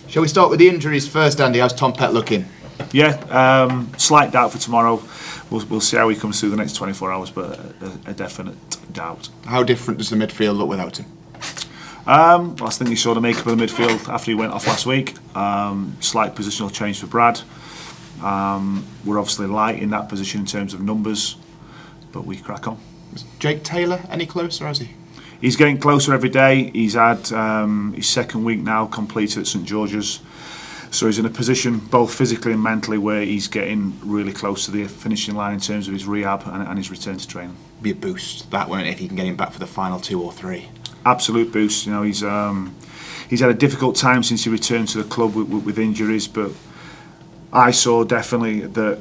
Shall we start with the injuries first, Andy? How's Tom Pett looking? Yeah, slight doubt for tomorrow. We'll see how he comes through the next 24 hours, but a definite doubt. How different does the midfield look without him? I think you saw the makeup of the midfield after he went off last week. Slight positional change for Brad. We're obviously light in that position in terms of numbers, but we crack on. Is Jake Taylor any closer, has he? He's getting closer every day. He's had his second week now completed at St George's. So he's in a position, both physically and mentally, where he's getting really close to the finishing line in terms of his rehab and his return to training. Be a boost, that won't it, if you can get him back for the final 2 or 3? Absolute boost. You know, he's had a difficult time since he returned to the club with injuries, but I saw definitely that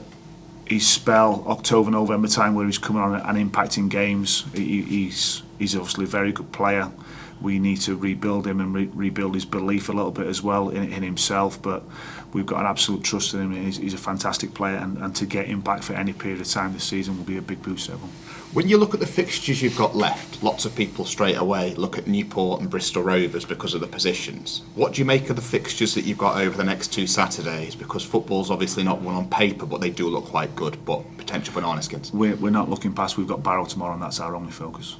his spell, October, November time, where he's coming on and impacting games. He's obviously a very good player. We need to rebuild him and rebuild his belief a little bit as well in himself, but we've got an absolute trust in him. He's a fantastic player, and to get him back for any period of time this season will be a big boost to everyone. When you look at the fixtures you've got left, lots of people straight away look at Newport and Bristol Rovers because of the positions. What do you make of the fixtures that you've got over the next 2 Saturdays? Because football's obviously not one on paper, but they do look quite good, but potential banana skins. We're not looking past. We've got Barrow tomorrow, and that's our only focus.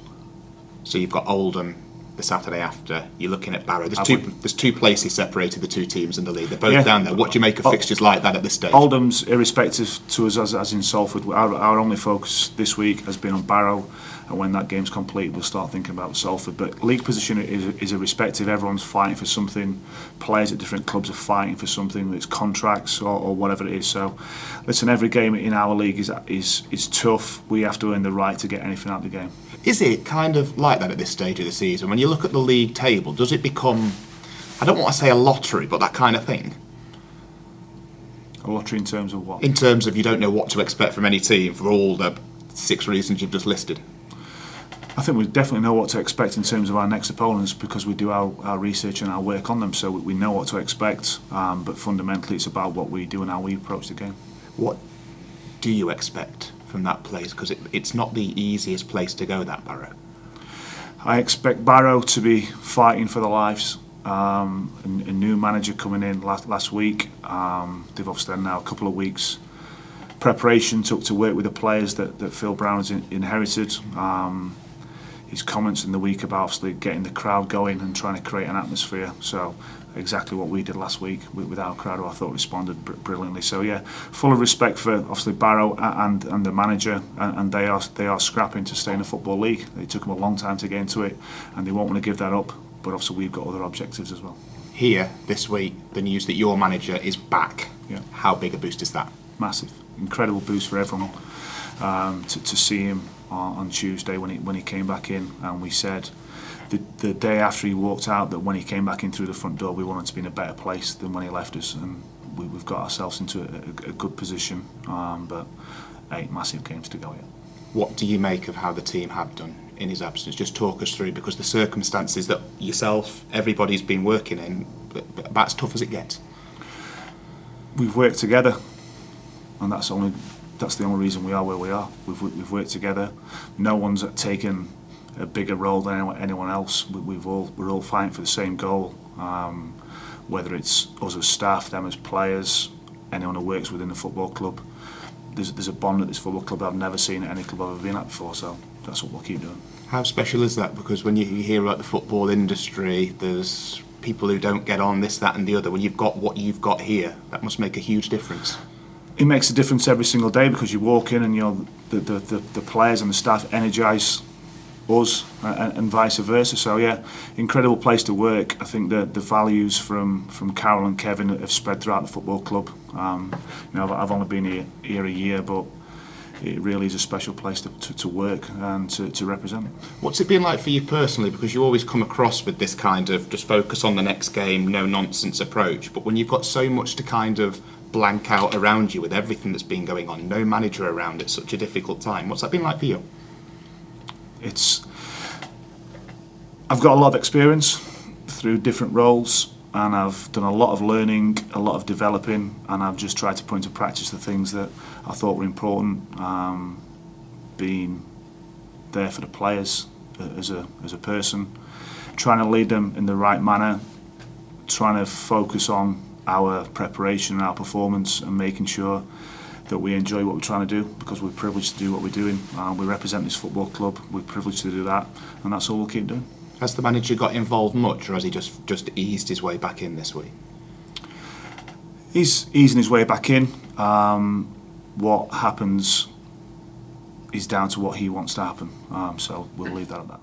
So you've got Oldham the Saturday after. You're looking at Barrow. There's two places separated the two teams in the league. They're both down there. What do you make of fixtures like that at this stage? Oldham's irrespective to us as in Salford. Our only focus this week has been on Barrow, and when that game's complete, we'll start thinking about Salford. But league position is irrespective. Everyone's fighting for something. Players at different clubs are fighting for something. It's contracts or whatever it is. So, listen, every game in our league is tough. We have to earn the right to get anything out of the game. Is it kind of like that at this stage of the season? When you look at the league table, does it become, I don't want to say a lottery, but that kind of thing? A lottery in terms of what? In terms of you don't know what to expect from any team for all the 6 reasons you've just listed. I think we definitely know what to expect in terms of our next opponents because we do our research and our work on them, so we know what to expect, but fundamentally it's about what we do and how we approach the game. What do you expect from that place? Because it's not the easiest place to go, that Barrow. I expect Barrow to be fighting for their lives. A new manager coming in last week. They've obviously had now a couple of weeks preparation to work with the players that Phil Brown has inherited. His comments in the week about obviously getting the crowd going and trying to create an atmosphere. So exactly what we did last week with our crowd, who I thought responded brilliantly. So yeah, full of respect for obviously Barrow and the manager, and they are scrapping to stay in the Football League. It took them a long time to get into it, and they won't want to give that up. But obviously we've got other objectives as well. Here this week, the news that your manager is back. Yeah. How big a boost is that? Massive, incredible boost for everyone. To see him on Tuesday when he came back in, and we said the day after he walked out that when he came back in through the front door we wanted to be in a better place than when he left us, and we've got ourselves into a good position, but 8 massive games to go yet. What do you make of how the team have done in his absence? Just talk us through, because the circumstances that yourself, everybody's been working in, about as tough as it gets. We've worked together, and that's the only reason we are where we are. We've worked together. No one's taken a bigger role than anyone else. We're all fighting for the same goal. Whether it's us as staff, them as players, anyone who works within the football club. There's a bond at this football club I've never seen at any club I've ever been at before. So that's what we'll keep doing. How special is that? Because when you hear about the football industry, there's people who don't get on, this, that, and the other. When you've got what you've got here, that must make a huge difference. It makes a difference every single day, because you walk in and the players and the staff energise us and vice versa. So yeah, incredible place to work. I think the values from Carol and Kevin have spread throughout the football club. I've only been here a year, but it really is a special place to work and to represent. What's it been like for you personally? Because you always come across with this kind of just focus on the next game, no nonsense approach. But when you've got so much to kind of blank out around you with everything that's been going on, no manager around at such a difficult time, what's that been like for you? I've got a lot of experience through different roles, and I've done a lot of learning, a lot of developing, and I've just tried to put into practice the things that I thought were important. Being there for the players as a person, trying to lead them in the right manner, trying to focus on our preparation and our performance and making sure that we enjoy what we're trying to do, because we're privileged to do what we're doing. We represent this football club, we're privileged to do that, and that's all we'll keep doing. Has the manager got involved much, or has he just eased his way back in this week? He's easing his way back in. What happens is down to what he wants to happen, so we'll leave that at that.